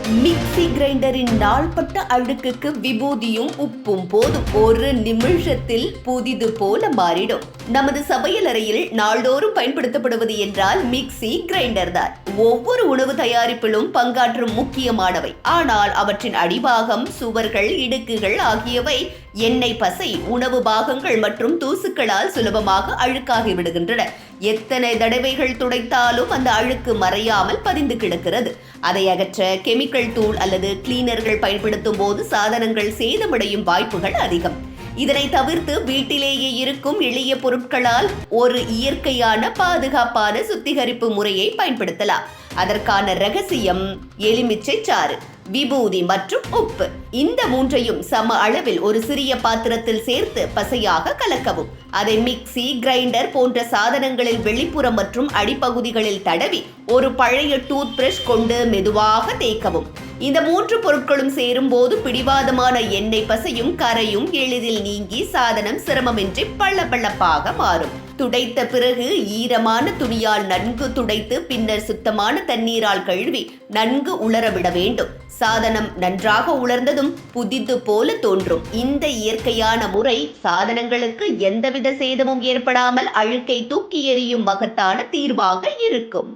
Mixie கிரைண்டரின் நாள்பட்ட அழுக்குக்கு விபூதியும் உப்பும் போதும். ஒரு நிமிஷத்தில் புதிது போல மாறிடும். நமது சமையலறையில் நாள்தோறும் பயன்படுத்தப்படுவது என்றால் மிக்ஸி கிரைண்டர் தான். ஒவ்வொரு உணவு தயாரிப்பிலும் பங்காற்றும் முக்கியமானவை. ஆனால் அவற்றின் அடிபாகம், சுவர்கள், இடுக்குகள் ஆகியவை எண்ணெய் பசை, உணவு பாகங்கள் மற்றும் தூசுக்களால் சுலபமாக அழுக்காகி விடுகின்றன. எத்தனை தடவைகள் துடைத்தாலும் அந்த அழுக்கு மறையாமல் பதிந்து கிடக்கிறது. அதை அகற்ற கெமிக்கல் தூள் அல்லது கிளீனர்கள் பயன்படுத்தும் போது சாதனங்கள் சேதமடையும் வாய்ப்புகள் அதிகம். இதனை தவிர்த்து வீட்டிலேயே இருக்கும் எளிய பொருட்களால் ஒரு இயற்கையான பாதுகாப்பான சுத்திகரிப்பு முறையை பயன்படுத்தலாம். அதற்கான ரகசியம் எலுமிச்சை சாறு, விபூதி மற்றும் உப்பு. இந்த மூன்றையும் சம அளவில் ஒரு சிறிய பாத்திரத்தில் சேர்த்து பசையாக கலக்கவும். அதை மிக்ஸி, கிரைண்டர் போன்ற சாதனங்களில் வெளிப்புறம் மற்றும் அடிப்பகுதிகளில் தடவி ஒரு பழைய டூத் பிரஷ் கொண்டு மெதுவாக தேய்க்கவும். இந்த மூன்று பொருட்களும் சேரும் போது பிடிவாதமான எண்ணெய் பசையும் கரையும் எளிதில் நீங்கி சாதனம் சிரமமின்றி பளபளப்பாக மாறும். துடைத்த பிறகு ஈரமான துணியால் நன்கு துடைத்து பின்னர் சுத்தமான தண்ணீரால் கழுவி நன்கு உலரவிட வேண்டும். சாதனம் நன்றாக உலர்ந்ததும் புதிது போல தோன்றும். இந்த இயற்கையான முறை சாதனங்களுக்கு எந்தவித சேதமும் ஏற்படாமல் அழுக்கை தூக்கி எறியும் மகத்தான தீர்வாக இருக்கும்.